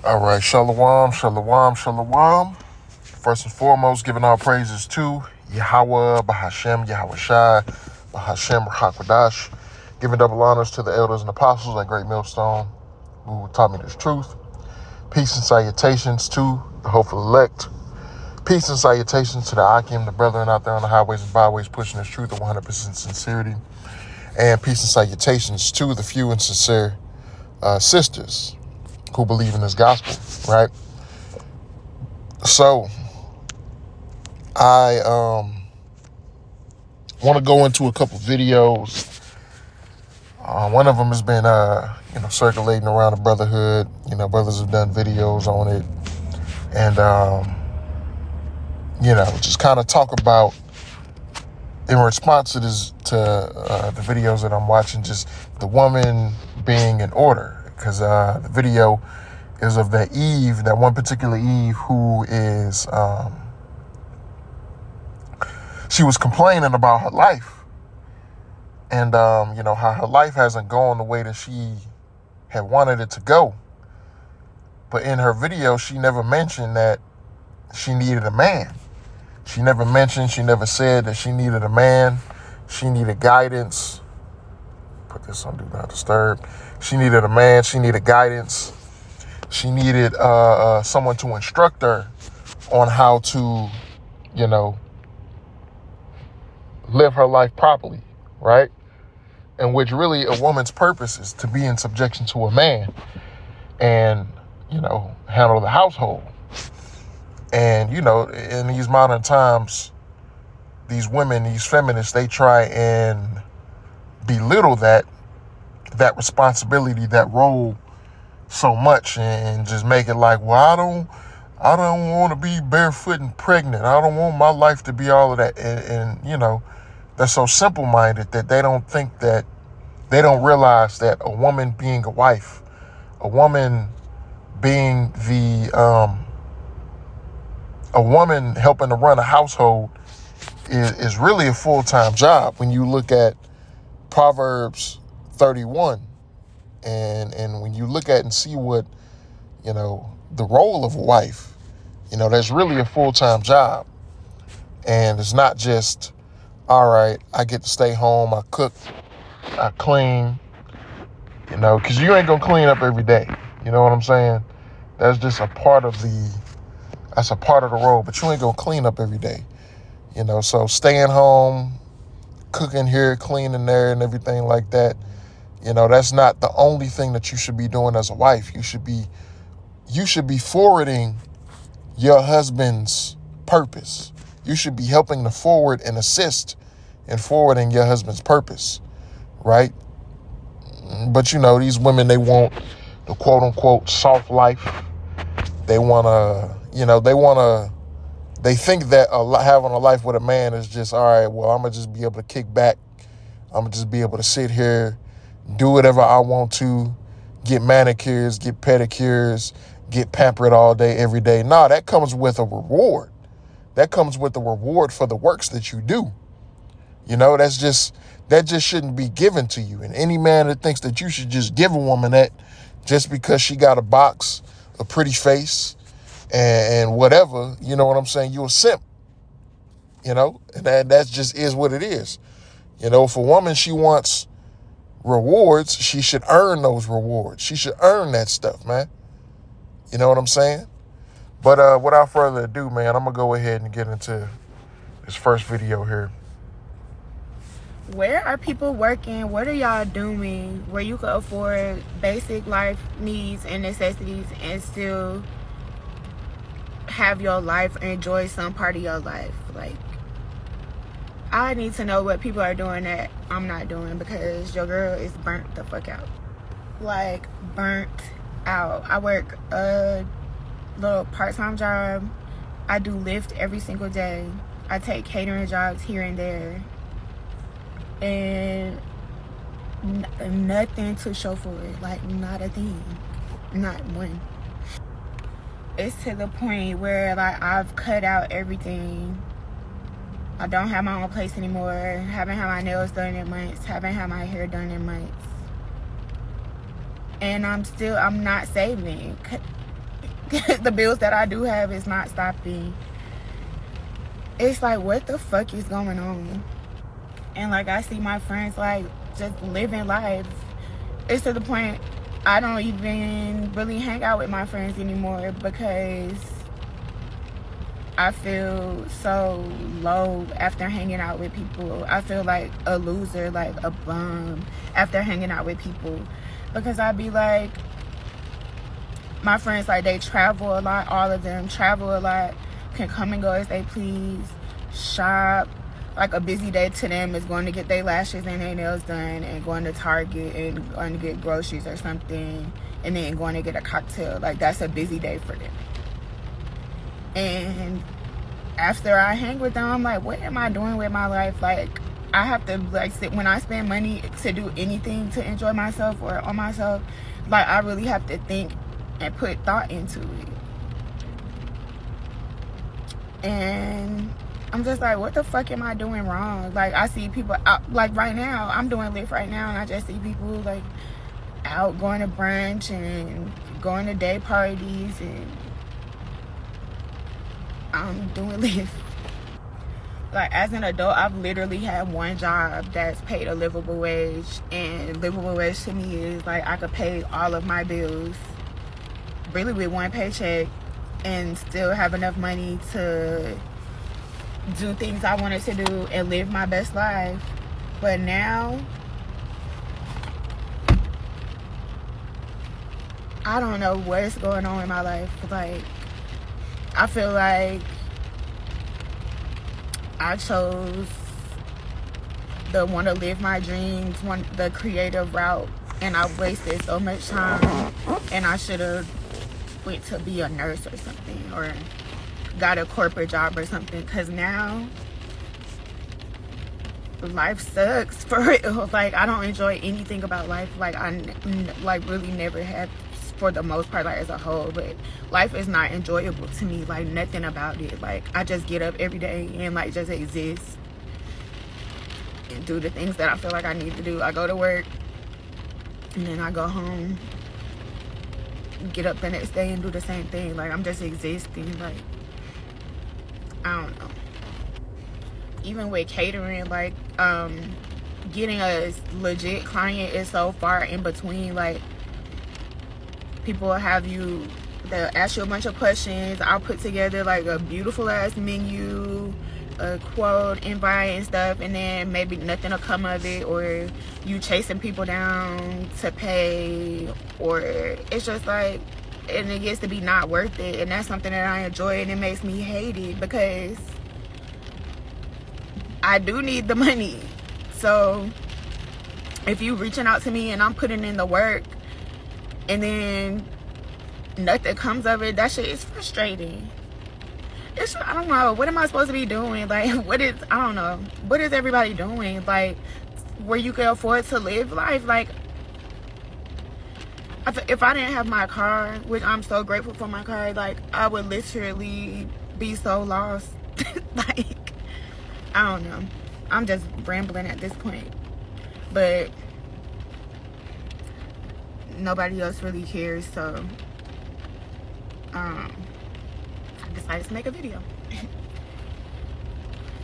All right, shalom, shalom, shalom. First and foremost, giving all praises to Yahweh, Bahashem, Yahweh Shai, Bahashem, Rahakwadash. Giving double honors to the elders and apostles at Great Millstone who taught me this truth. Peace and salutations to the hopeful elect. Peace and salutations to the Akim, the brethren out there on the highways and byways pushing this truth with 100% sincerity. And peace and salutations to the few and sincere sisters who believe in this gospel, right? So, I want to go into a couple videos. One of them has been, circulating around the brotherhood. Brothers have done videos on it. And, just kind of talk about, in response to this, the videos that I'm watching, just the woman being in order. Because the video is of that Eve, that one particular Eve who is, she was complaining about her life. And, how her life hasn't gone the way that she had wanted it to go. But in her video, she never mentioned that she needed a man. She never said that she needed a man. She needed guidance. Put this on Do Not Disturb. She needed a man. She needed guidance. She needed someone to instruct her on how to, live her life properly, right? And which really a woman's purpose is to be in subjection to a man and, handle the household. And, in these modern times, these women, these feminists, they try and belittle that responsibility, that role so much and just make it like, well, I don't want to be barefoot and pregnant. I don't want my life to be all of that. And they're so simple-minded that they don't realize that a woman being a wife, a woman being a woman helping to run a household is really a full-time job. When you look at Proverbs 31 and when you look at and see what, the role of a wife, that's really a full-time job. And it's not just, all right, I get to stay home, I cook, I clean, because you ain't going to clean up every day. You know what I'm saying? That's just a part of the role, but you ain't going to clean up every day. So staying home, cooking here, cleaning there, and everything like that, that's not the only thing that you should be doing as a wife. You should be forwarding your husband's purpose. You should be helping to forward and assist in forwarding your husband's purpose, right? But these women, they want the quote unquote soft life. They want to, they think that having a life with a man is just, all right, well, I'm going to just be able to kick back. I'm going to just be able to sit here, do whatever I want to, get manicures, get pedicures, get pampered all day, every day. No, that comes with a reward. That comes with the reward for the works that you do. That just shouldn't be given to you. And any man that thinks that you should just give a woman that just because she got a box, a pretty face, and whatever, you know what I'm saying? You're a simp, and that just is what it is. If a woman, she wants rewards, she should earn those rewards. She should earn that stuff, man. You know what I'm saying? But without further ado, man, I'm going to go ahead and get into this first video here. Where are people working? What are y'all doing where you can afford basic life needs and necessities and still have your life and enjoy some part of your life? Like, I need to know what people are doing that I'm not doing, because your girl is burnt the fuck out. Like, burnt out. I work a little part-time job. I do Lyft every single day. I take catering jobs here and there. And nothing to show for it. Like, not a thing. Not one. It's to the point where, like, I've cut out everything. I don't have my own place anymore. Haven't had my nails done in months. Haven't had my hair done in months. And I'm not saving. the bills that I do have is not stopping. It's like, what the fuck is going on? And like, I see my friends like just living life. It's to the point I don't even really hang out with my friends anymore because I feel so low after hanging out with people. I feel like a loser, like a bum after hanging out with people. Because I be like, my friends, like, they travel a lot. All of them travel a lot, can come and go as they please, shop. Like, a busy day to them is going to get their lashes and their nails done and going to Target and going to get groceries or something and then going to get a cocktail. Like, that's a busy day for them. And after I hang with them, I'm like, what am I doing with my life? Like, I have to, like, when I spend money to do anything to enjoy myself or on myself, like, I really have to think and put thought into it. And I'm just like, what the fuck am I doing wrong? Like, I see people out, like right now, I'm doing Lyft right now, and I just see people like out going to brunch and going to day parties, and I'm doing Lyft. Like, as an adult, I've literally had one job that's paid a livable wage, and livable wage to me is like I could pay all of my bills really with one paycheck and still have enough money to do things I wanted to do and live my best life. But now, I don't know what's going on in my life. Like, I feel like I chose the want to live my dreams, the creative route, and I wasted so much time, and I should have went to be a nurse or something, or got a corporate job or something, because now life sucks for real. Like, I don't enjoy anything about life. Like, I like really never have, for the most part, like as a whole. But life is not enjoyable to me, like nothing about it. Like, I just get up every day and like just exist and do the things that I feel like I need to do. I go to work and then I go home, get up the next day and do the same thing. Like, I'm just existing. Like, I don't know. Even with catering, like, getting a legit client is so far in between. Like, people will have you, they'll ask you a bunch of questions. I'll put together like a beautiful ass menu, a quote, invite and stuff, and then maybe nothing will come of it, or you chasing people down to pay, or it's just like, and it gets to be not worth it. And that's something that I enjoy, and it makes me hate it because I do need the money. So if you reaching out to me and I'm putting in the work and then nothing comes of it, that shit is frustrating. I don't know, what am I supposed to be doing? Like, I don't know, what is everybody doing? Like, where you can afford to live life? Like, if I didn't have my car, which I'm so grateful for my car, like, I would literally be so lost. Like, I don't know, I'm just rambling at this point, but nobody else really cares, so I decided to make a video.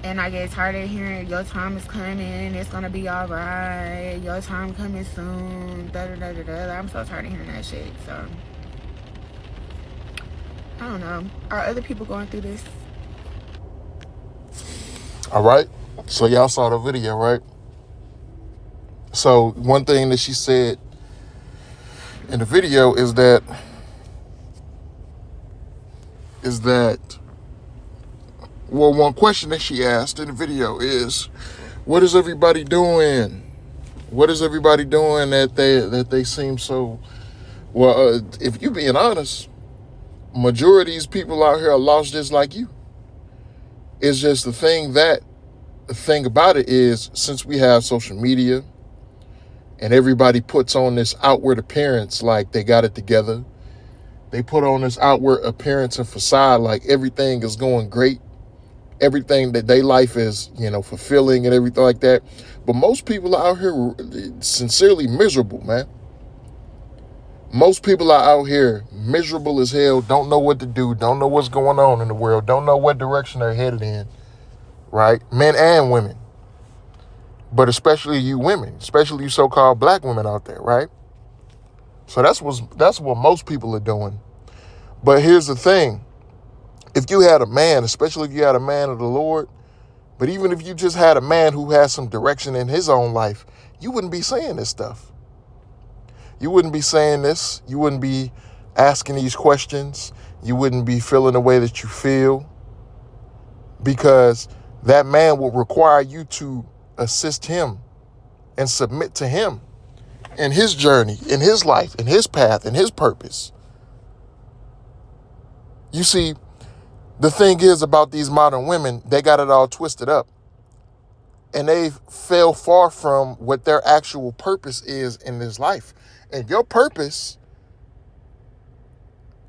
And I get tired of hearing your time is coming, it's gonna be all right, your time coming soon, da da da da da. I'm so tired of hearing that shit. So I don't know, are other people going through this? All right, so y'all saw the video, right? So one thing that she said in the video is that well, one question that she asked in the video is, what is everybody doing? What is everybody doing that they seem so, well, if you being honest, majority of these people out here are lost just like you. It's just the thing about it is, since we have social media and everybody puts on this outward appearance like they got it together, they put on this outward appearance and facade like everything is going great, everything that their life is, fulfilling and everything like that. But most people out here sincerely miserable, man. Most people are out here miserable as hell, don't know what to do, don't know what's going on in the world, don't know what direction they're headed in, right? Men and women. But especially you women, especially you so-called black women out there, right? So that's what most people are doing. But here's the thing. If you had a man, especially if you had a man of the Lord, but even if you just had a man who has some direction in his own life, you wouldn't be saying this stuff. You wouldn't be saying this. You wouldn't be asking these questions. You wouldn't be feeling the way that you feel, because that man will require you to assist him and submit to him in his journey, in his life, in his path, in his purpose. You see, the thing is about these modern women, they got it all twisted up. And they fell far from what their actual purpose is in this life. And your purpose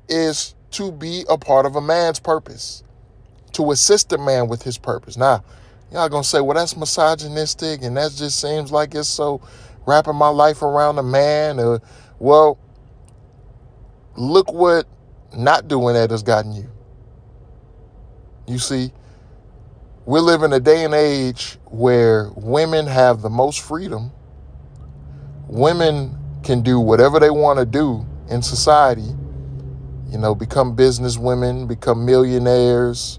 is to be a part of a man's purpose, to assist a man with his purpose. Now, y'all gonna say, well, that's misogynistic, and that just seems like it's so wrapping my life around a man. Well, look what not doing that has gotten you. You see, we live in a day and age where women have the most freedom. Women can do whatever they want to do in society. You know, become business women, become millionaires,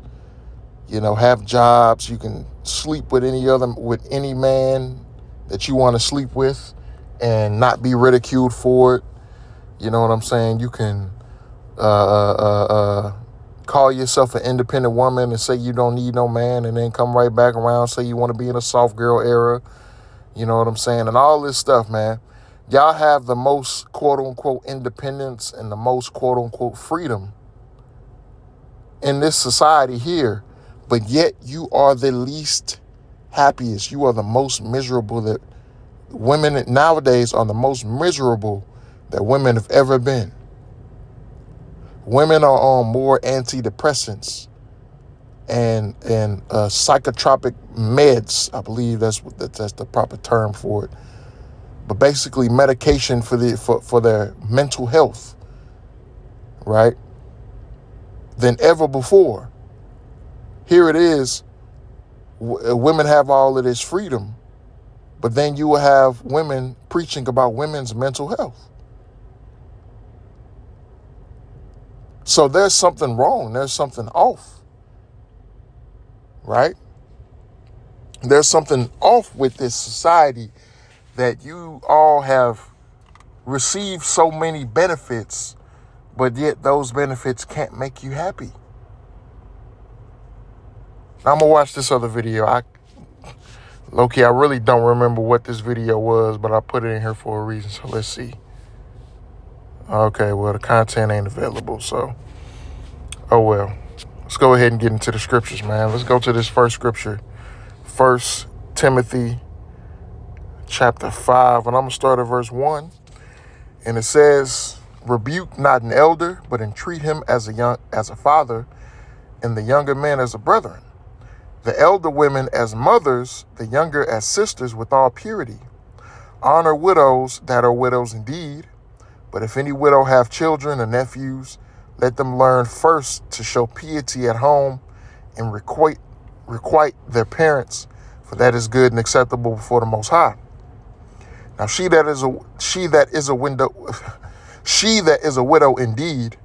you know, have jobs. You can sleep with any man that you want to sleep with and not be ridiculed for it. You know what I'm saying? You can call yourself an independent woman and say you don't need no man, and then come right back around, say you want to be in a soft girl era. You know what I'm saying? And all this stuff, man. Y'all have the most quote unquote independence and the most quote unquote freedom in this society here, but yet you are the least happiest. You are the most miserable. That women nowadays are the most miserable that women have ever been. Women are on more antidepressants and psychotropic meds. I believe that's the proper term for it. But basically medication for their mental health, right? Than ever before. Here it is. Women have all of this freedom, but then you will have women preaching about women's mental health. So there's something wrong. There's something off, right? There's something off with this society, that you all have received so many benefits, but yet those benefits can't make you happy. Now I'm going to watch this other video. Low-key, I really don't remember what this video was, but I put it in here for a reason, so let's see. Okay, well, the content ain't available, so, oh well. Let's go ahead and get into the scriptures, man. Let's go to this first scripture. 1 Timothy chapter 5, and I'm going to start at verse 1. And it says, rebuke not an elder, but entreat him as a father, and the younger men as a brethren. The elder women as mothers, the younger as sisters with all purity. Honor widows that are widows indeed. But if any widow have children or nephews, let them learn first to show piety at home and requite their parents, for that is good and acceptable before the Most High. Now she that is a widow indeed,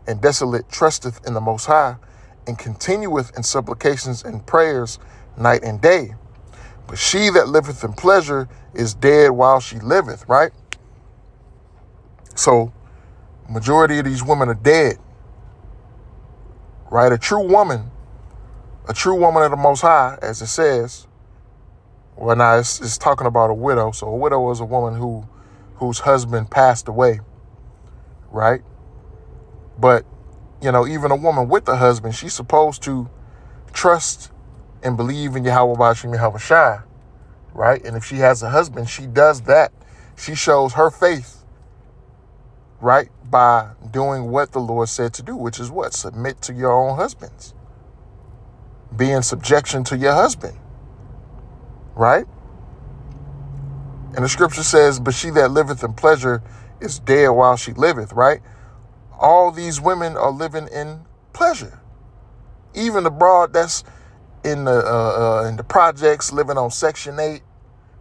and desolate, trusteth in the Most High, and continueth in supplications and prayers night and day. But she that liveth in pleasure is dead while she liveth, right? So, majority of these women are dead, right? A true woman of the Most High, as it says. Well, now it's talking about a widow. So a widow is a woman whose husband passed away, right? But, you know, even a woman with a husband, she's supposed to trust and believe in Yahweh B'Shem Yahweh Shai, right? And if she has a husband, she does that. She shows her faith, right, by doing what the Lord said to do, which is what? Submit to your own husbands. Be in subjection to your husband, right? And the scripture says, but she that liveth in pleasure is dead while she liveth, right? All these women are living in pleasure. Even the broad that's in the projects, living on Section 8,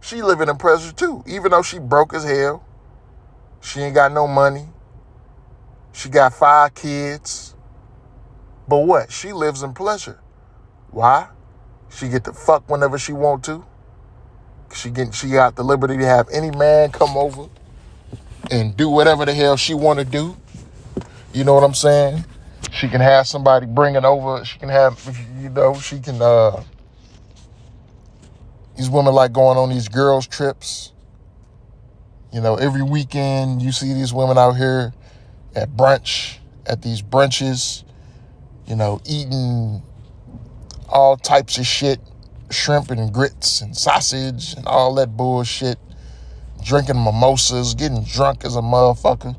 she living in pleasure too. Even though she broke as hell, she ain't got no money. She got 5 kids. But what? She lives in pleasure. Why? She get to fuck whenever she want to. She got the liberty to have any man come over and do whatever the hell she want to do. You know what I'm saying? She can have somebody bring it over. She can have, she can, these women like going on these girls trips. Every weekend you see these women out here at brunch, at these brunches, eating all types of shit, shrimp and grits and sausage and all that bullshit, drinking mimosas, getting drunk as a motherfucker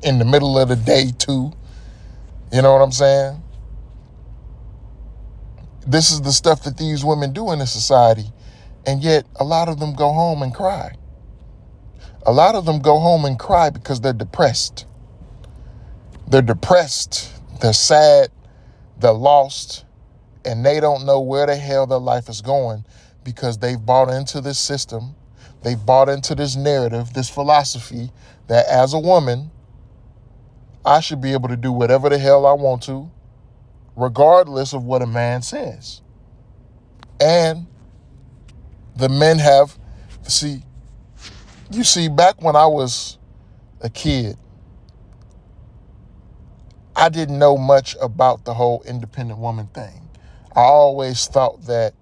in the middle of the day too. You know what I'm saying? This is the stuff that these women do in this society, and yet a lot of them go home and cry. A lot of them go home and cry because they're depressed. They're depressed, they're sad, they're lost, and they don't know where the hell their life is going because they've bought into this system. They've bought into this narrative, this philosophy that as a woman, I should be able to do whatever the hell I want to, regardless of what a man says. And the men have, back when I was a kid, I didn't know much about the whole independent woman thing. I always thought that,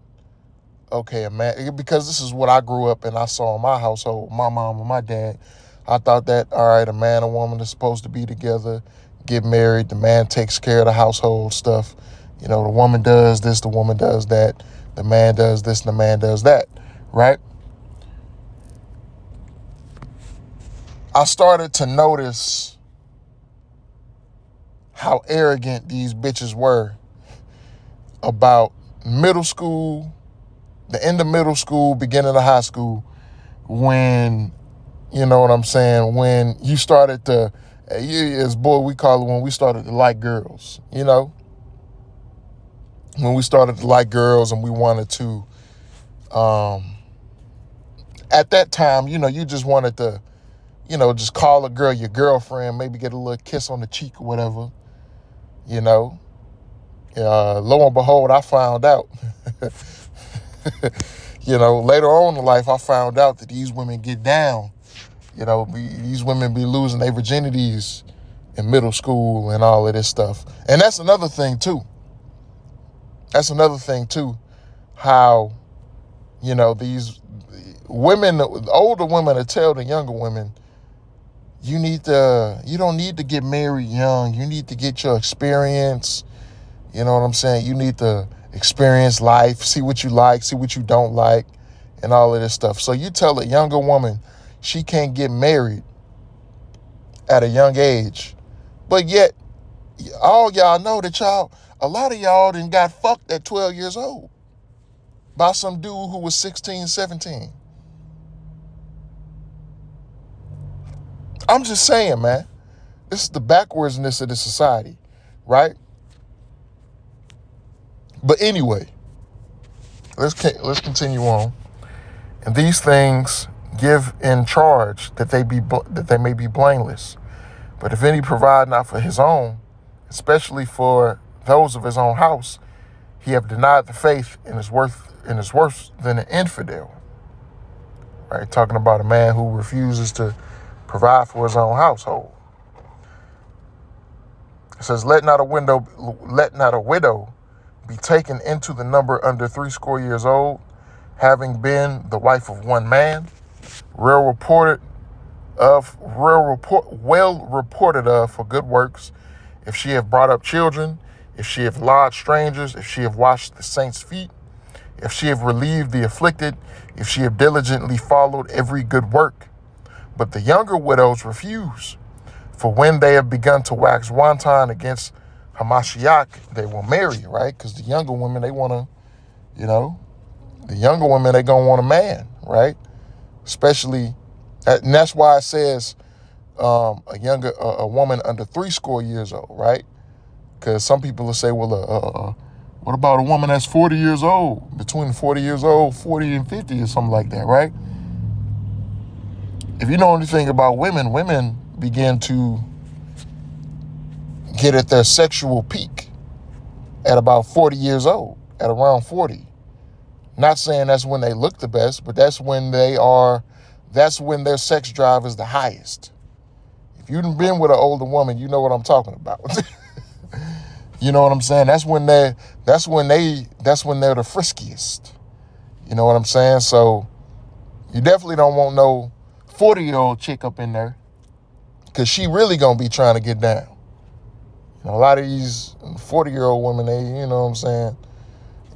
okay, a man, because this is what I grew up and I saw in my household, my mom and my dad, I thought that, all right, a man and woman are supposed to be together, get married, the man takes care of the household stuff. The woman does this, the woman does that, the man does this, and the man does that, right? I started to notice how arrogant these bitches were about middle school, the end of middle school, beginning of high school, when, you know what I'm saying, when you started to, as boy we call it, when we started to like girls, when we started to like girls and we wanted to, at that time, you just wanted to, just call a girl your girlfriend, maybe get a little kiss on the cheek or whatever, lo and behold, I found out, later on in life, I found out that these women get down, these women be losing their virginities in middle school and all of this stuff. And that's another thing too. How, these women, older women will tell the younger women, you don't need to get married young. You need to get your experience. You know what I'm saying? You need to experience life, see what you like, see what you don't like, and all of this stuff. So you tell a younger woman she can't get married at a young age, but yet all y'all know that a lot of y'all done got fucked at 12 years old by some dude who was 16, 17. I'm just saying, man, this is the backwardsness of the society, right? But anyway, let's continue on. And these things give in charge that they may be blameless. But if any provide not for his own, especially for those of his own house, he have denied the faith and is worse than an infidel. Right? Talking about a man who refuses to provide for his own household. It says, let not a widow be taken into the number under 80 years old, having been the wife of one man, well reported of for good works, if she have brought up children, if she have lodged strangers, if she have washed the saints' feet, if she have relieved the afflicted, if she have diligently followed every good work. But the younger widows refuse, for when they have begun to wax wanton against Hamashiach, they will marry, right? Because the younger women, they want to, the younger women, they going to want a man, right? Especially, and that's why it says a woman under 60 old, right? Because some people will say, well, what about a woman that's 40 years old, between 40 years old, 40 and 50 or something like that, right? If you know anything about women begin to get at their sexual peak at about 40 years old, at around 40. Not saying that's when they look the best, but that's when their sex drive is the highest. If you've been with an older woman, you know what I'm talking about. You know what I'm saying? That's when they're the friskiest. You know what I'm saying? So you definitely don't want no 40-year-old chick up in there, because she really gonna be trying to get down. You know, a lot of these 40-year-old women, they, you know what I'm saying?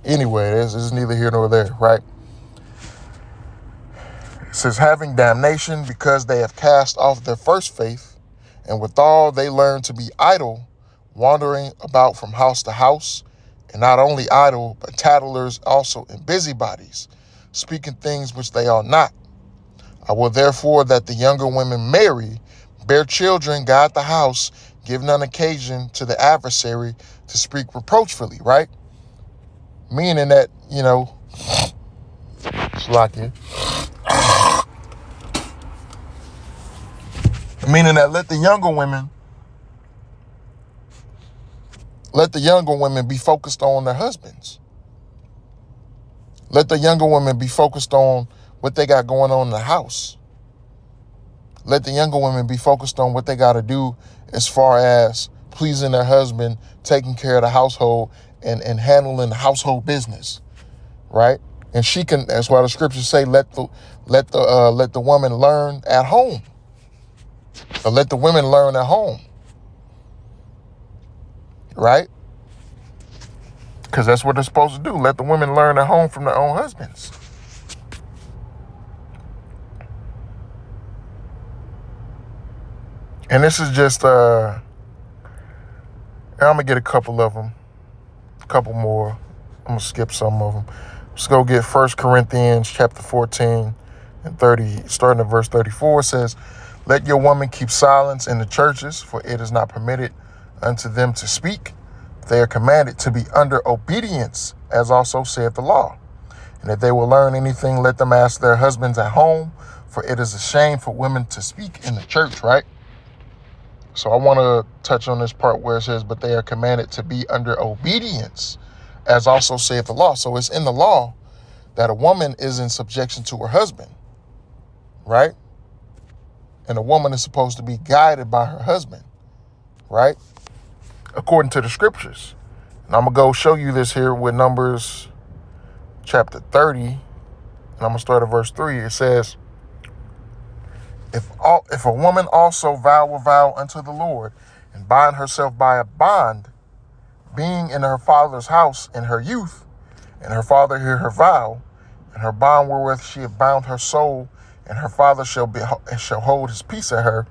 Anyway, this is neither here nor there, right? It says, having damnation because they have cast off their first faith, and withal they learn to be idle, wandering about from house to house, and not only idle, but tattlers also, and busybodies, speaking things which they are not. I will therefore that the younger women marry, bear children, guide the house, give none occasion to the adversary to speak reproachfully, right? Meaning that, you know, meaning that let the younger women be focused on their husbands. Let the younger women be focused on what they got going on in the house. Let the younger women be focused on what they got to do as far as pleasing their husband, taking care of the household, and handling the household business, right? And she can. That's why the scriptures say, let the woman learn at home, or let the women learn at home, right? Because that's what they're supposed to do. Let the women learn at home from their own husbands. And this is just, I'm going to get a couple of them, a couple more. I'm going to skip some of them. Let's go get 1 Corinthians chapter 14 and 30, starting at verse 34. It says, let your woman keep silence in the churches, for it is not permitted unto them to speak. They are commanded to be under obedience, as also saith the law. And if they will learn anything, let them ask their husbands at home, for it is a shame for women to speak in the church, right? So I want to touch on this part where it says, but they are commanded to be under obedience, as also saith the law. So it's in the law that a woman is in subjection to her husband, right? And a woman is supposed to be guided by her husband, right? According to the scriptures. And I'm going to go show you this here with Numbers chapter 30. And I'm going to start at verse 3. It says, If a woman also vow a vow unto the Lord, and bind herself by a bond, being in her father's house in her youth, and her father hear her vow, and her bond wherewith she hath bound her soul, and her father shall hold his peace at her,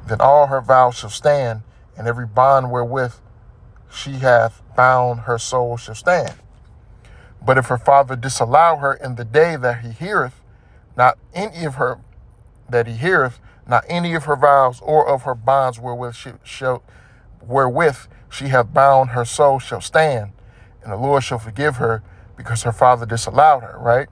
then all her vows shall stand, and every bond wherewith she hath bound her soul shall stand. But if her father disallow her in the day that he heareth not any of her vows or of her bonds wherewith she hath bound her soul shall stand, and the Lord shall forgive her, because her father disallowed her, right?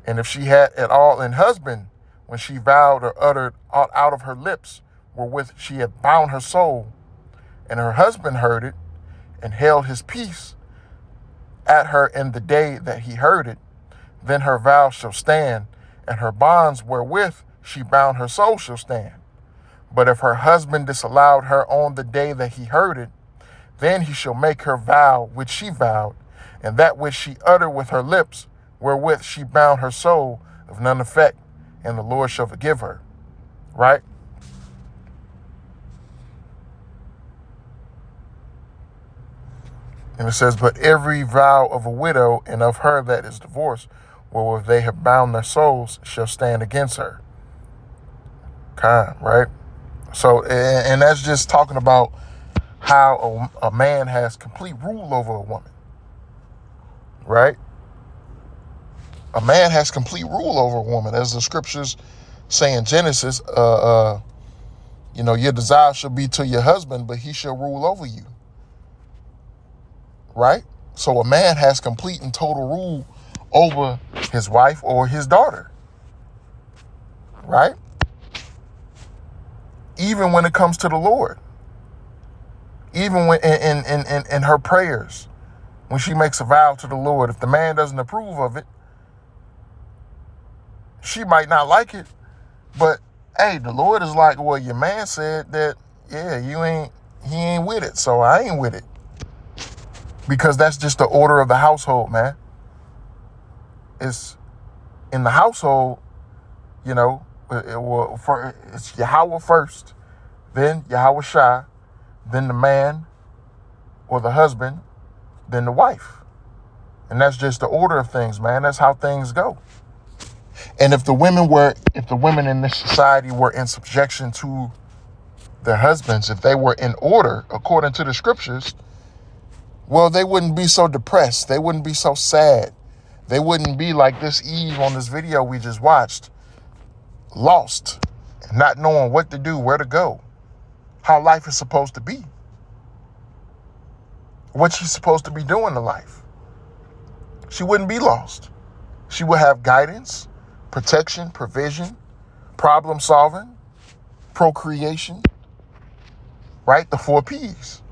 And if she had at all an husband, when she vowed or uttered aught out of her lips, wherewith she had bound her soul, and her husband heard it, and held his peace at her in the day that he heard it, then her vow shall stand, and her bonds wherewith she bound her soul shall stand. But if her husband disallowed her on the day that he heard it, then he shall make her vow which she vowed, and that which she uttered with her lips, wherewith she bound her soul, of none effect, and the Lord shall forgive her. Right? And it says, but every vow of a widow and of her that is divorced, wherewith they have bound their souls, shall stand against her. Right? So, and that's just talking about how a man has complete rule over a woman. Right? A man has complete rule over a woman, as the scriptures say in Genesis, You know, your desire shall be to your husband, but he shall rule over you. Right? So a man has complete and total rule over his wife or his daughter. Right? Even when it comes to the Lord. Even when in her prayers, when she makes a vow to the Lord, if the man doesn't approve of it, she might not like it, but hey, the Lord is like, well, your man said that, yeah, he ain't with it, so I ain't with it. Because that's just the order of the household, man. It's in the household, you know, it's Yahweh first, then Yahweh Shai, then the man or the husband, then the wife. And that's just the order of things, man. That's how things go. And if the women in this society were in subjection to their husbands, if they were in order according to the scriptures, well, they wouldn't be so depressed. They wouldn't be so sad. They wouldn't be like this Eve on this video we just watched, lost, not knowing what to do, where to go, how life is supposed to be, what she's supposed to be doing in life. She wouldn't be lost. She would have guidance, protection, provision, problem solving, procreation, right? The 4 P's.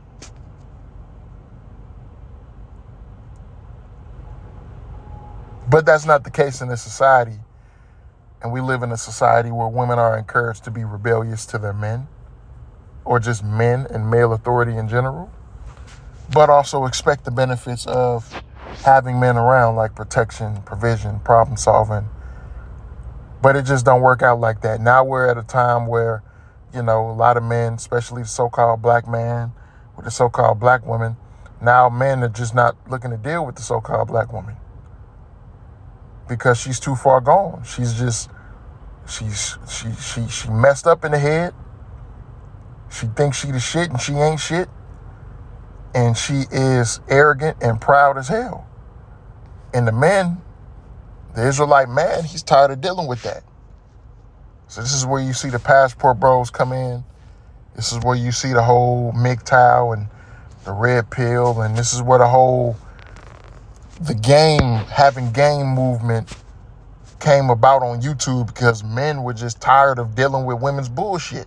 But that's not the case in this society. And we live in a society where women are encouraged to be rebellious to their men, or just men and male authority in general, but also expect the benefits of having men around, like protection, provision, problem solving. But it just don't work out like that. Now we're at a time where, you know, a lot of men, especially the so-called black man with the so-called black woman, now men are just not looking to deal with the so-called black woman because she's too far gone. She messed up in the head. She thinks she the shit and she ain't shit. And she is arrogant and proud as hell. And the man, the Israelite man, he's tired of dealing with that. So this is where you see the passport bros come in. This is where you see the whole MGTOW and the red pill. And this is where having game movement came about on YouTube, because men were just tired of dealing with women's bullshit.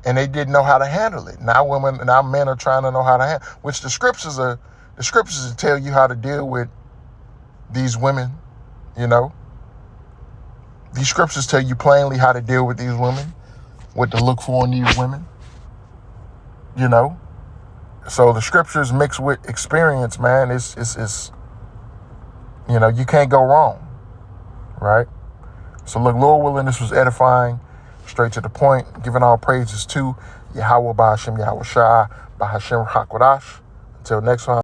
And they didn't know how to handle it. Now men are trying to know how to handle, which the scriptures tell you how to deal with these women, you know. These scriptures tell you plainly how to deal with these women, what to look for in these women, you know. So the scriptures mixed with experience, man, it's you know, you can't go wrong, right? So look, Lord willing, this was edifying, straight to the point, giving all praises to Yahweh Ba'Hashem Yahweh Shai, Ba'Hashem Hakwadash. Until next time.